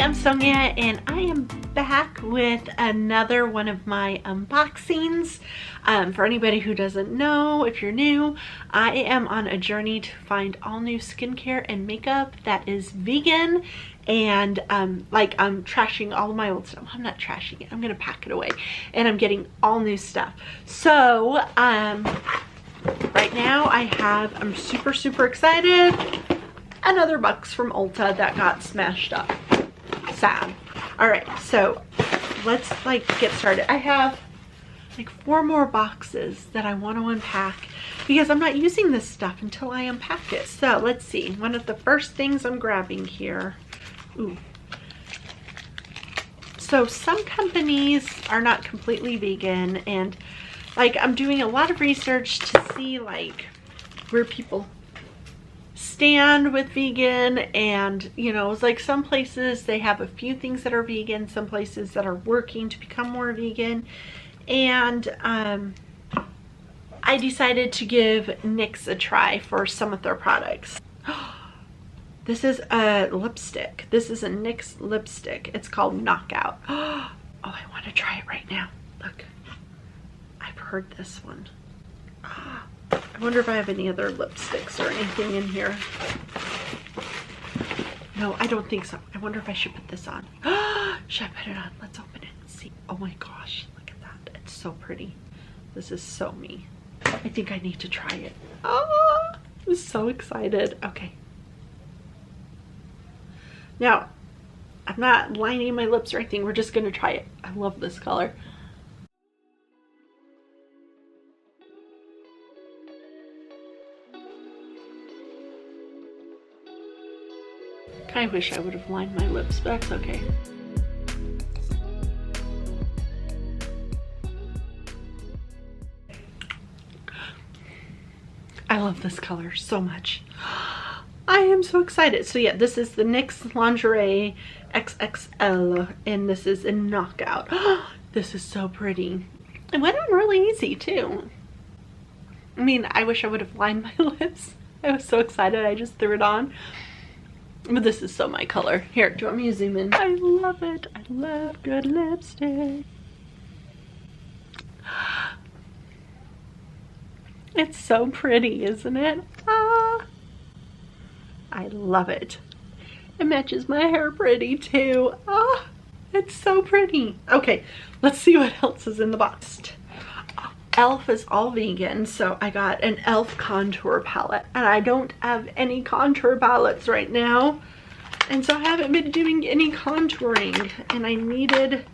I'm Sonja and I am back with another one of my unboxings. For anybody who doesn't know, if you're new, I am on a journey to find all new skincare and makeup that is vegan, and like I'm trashing all of my old stuff. I'm not trashing it, I'm gonna pack it away, and I'm getting all new stuff. So right now I'm super excited. Another box from Ulta that got smashed up. Sad. All right, so let's get started. I have like 4 more boxes that I want to unpack because I'm not using this stuff until I unpack it. So let's see. One of the first things I'm grabbing here. Ooh. So some companies are not completely vegan, and like I'm doing a lot of research to see like where people stand with vegan, and you know, it's like some places they have a few things that are vegan, some places that are working to become more vegan, and I decided to give NYX a try for some of their products. This is a lipstick. This is a NYX lipstick. It's called Knockout. Oh, I want to try it right now. Look, I've heard this one. I wonder if I have any other lipsticks or anything in here. No, I don't think so. I wonder if I should put this on. Should I put it on? Let's open it and see. Oh my gosh, look at that. It's so pretty. This is so me. I think I need to try it. Oh, I'm so excited. Okay. Now, I'm not lining my lips or anything. We're just going to try it. I love this color. I wish I would have lined my lips, but that's okay. I love this color so much. I am so excited. So yeah, this is the NYX Lingerie XXL, and this is in Knockout. This is so pretty. It went on really easy too. I mean, I wish I would have lined my lips. I was so excited, I just threw it on. But this is so my color. Here, do you want me to zoom in? I love it. I love good lipstick. It's so pretty, isn't it? Ah, I love it. It matches my hair pretty too. Ah, it's so pretty. Okay, let's see what else is in the box. Elf is all vegan, so I got an Elf contour palette, and I don't have any contour palettes right now, and so I haven't been doing any contouring, and I needed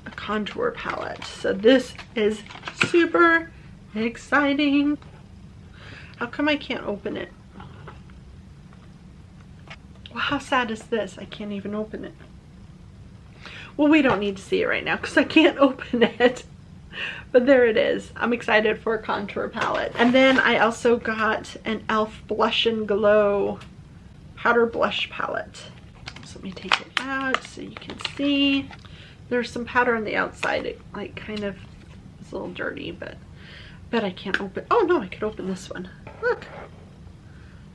a contour palette. So this is super exciting. How come I can't open it? Well, how sad is this? I can't even open it. Well, we don't need to see it right now because I can't open it. But there it is. I'm excited for a contour palette. And then I also got an Elf Blush and Glow powder blush palette. So let me take it out so you can see. There's some powder on the outside. It like kind of is a little dirty, but I can't open. Oh no, I could open this one. Look.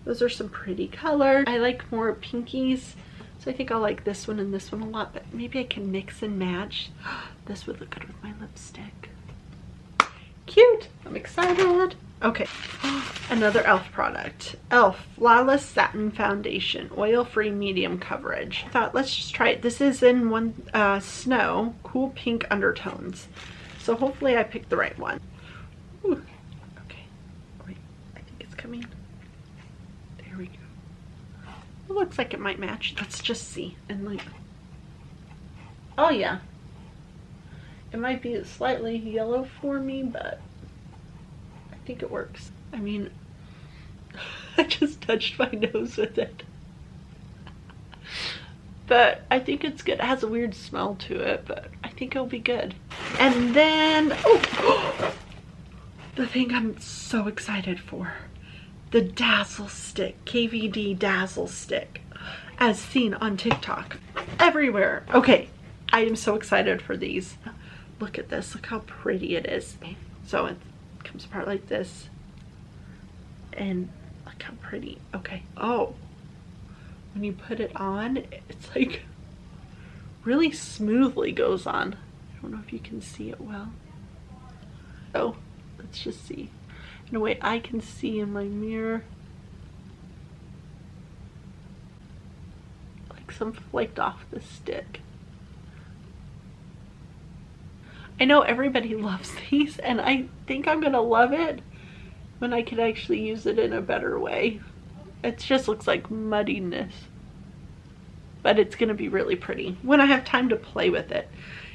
Those are some pretty colors. I like more pinkies, so I think I'll like this one and this one a lot, but maybe I can mix and match. This would look good with my lipstick. Cute. I'm excited. Okay, another Elf product. Elf Flawless Satin Foundation, oil-free medium coverage. I thought, let's just try it. This is in snow, cool pink undertones. So hopefully I picked the right one. Ooh. Okay, wait, I think it's coming. There we go. It looks like it might match. Let's just see. And like, oh yeah. It might be slightly yellow for me, but I think it works. I mean, I just touched my nose with it. But I think it's good. It has a weird smell to it, but I think it'll be good. And then, oh, the thing I'm so excited for. The Dazzle Stick, KVD Dazzle Stick, as seen on TikTok. Everywhere. Okay, I am so excited for these. Look at this, look how pretty it is. So it comes apart like this, and look how pretty. Okay, oh, when you put it on, it's like really smoothly goes on. I don't know if you can see it well. So let's just see. In a way I can see in my mirror. Like some flaked off the stick. I know everybody loves these, and I think I'm gonna love it when I can actually use it in a better way. It just looks like muddiness, but it's gonna be really pretty when I have time to play with it,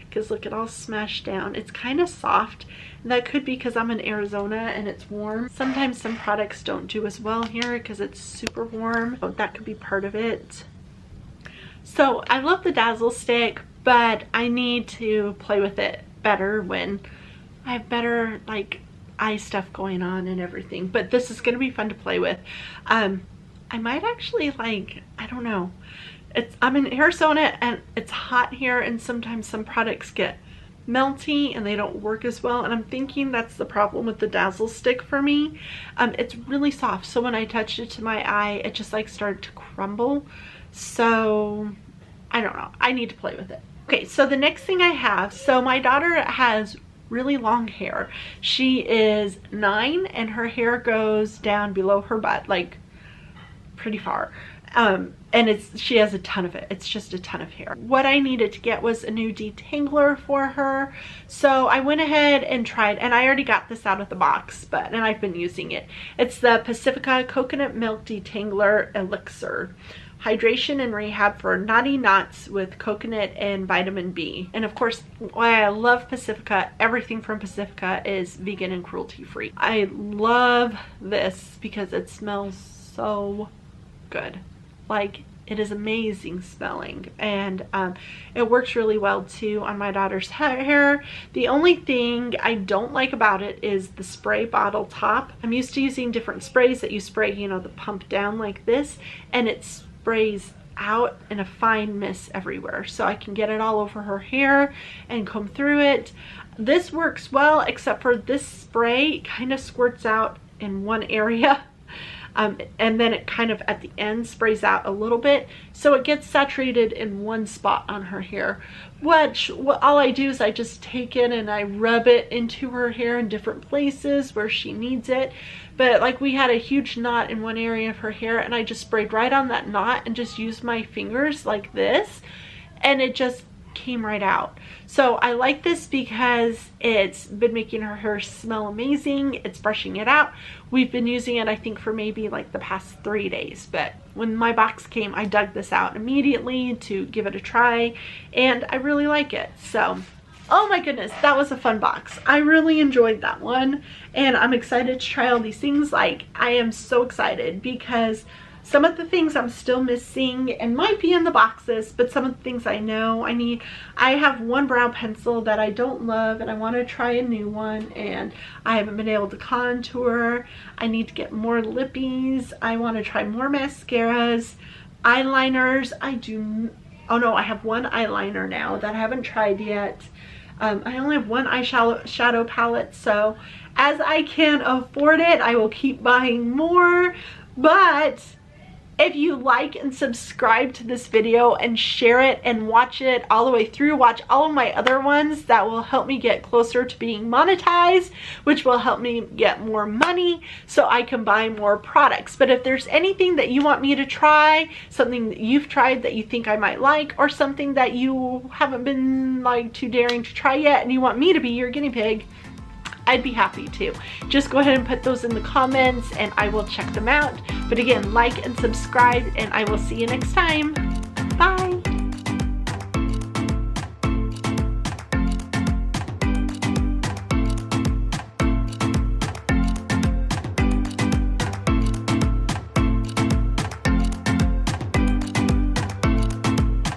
because look, it all smashed down. It's kind of soft, and that could be because I'm in Arizona and it's warm. Sometimes some products don't do as well here because it's super warm, so that could be part of it. So I love the Dazzle stick, but I need to play with it better when I have better like eye stuff going on and everything. But this is going to be fun to play with. I might actually, like, I don't know, I'm in Arizona and it's hot here, and sometimes some products get melty and they don't work as well, and I'm thinking that's the problem with the Dazzle stick for me. It's really soft, so when I touched it to my eye, it just like started to crumble. So I don't know, I need to play with it. Okay, so the next thing I have, so my daughter has really long hair. She is 9 and her hair goes down below her butt, like pretty far. And she has a ton of it. It's just a ton of hair. What I needed to get was a new detangler for her. So I went ahead and tried, and I already got this out of the box, and I've been using it. It's the Pacifica Coconut Milk Detangler Elixir. Hydration and rehab for knotty knots with coconut and vitamin B. And of course, why I love Pacifica, everything from Pacifica is vegan and cruelty free. I love this because it smells so good. Like, it is amazing smelling, and it works really well too on my daughter's hair. The only thing I don't like about it is the spray bottle top. I'm used to using different sprays that you spray, you know, the pump down like this, and it sprays out in a fine mist everywhere, so I can get it all over her hair and comb through it. This works well, except for this spray kind of squirts out in one area. And then it kind of at the end sprays out a little bit, so it gets saturated in one spot on her hair. All I do is I just take it and I rub it into her hair in different places where she needs it. But like, we had a huge knot in one area of her hair, and I just sprayed right on that knot and just used my fingers like this, and it just came right out. So I like this because it's been making her hair smell amazing. It's brushing it out. We've been using it, I think, for maybe like the past 3 days, but when my box came, I dug this out immediately to give it a try, and I really like it. So, oh my goodness, that was a fun box. I really enjoyed that one, and I'm excited to try all these things. Like, I am so excited because some of the things I'm still missing and might be in the boxes, but some of the things I know I need. I have one brow pencil that I don't love, and I want to try a new one, and I haven't been able to contour. I need to get more lippies. I want to try more mascaras, eyeliners. Oh no, I have one eyeliner now that I haven't tried yet. I only have one eyeshadow palette, so as I can afford it, I will keep buying more. But if you like and subscribe to this video and share it and watch it all the way through, watch all of my other ones, that will help me get closer to being monetized, which will help me get more money so I can buy more products. But if there's anything that you want me to try, something that you've tried that you think I might like, or something that you haven't been like too daring to try yet and you want me to be your guinea pig, I'd be happy to. Just go ahead and put those in the comments and I will check them out. But again, like and subscribe, and I will see you next time. Bye.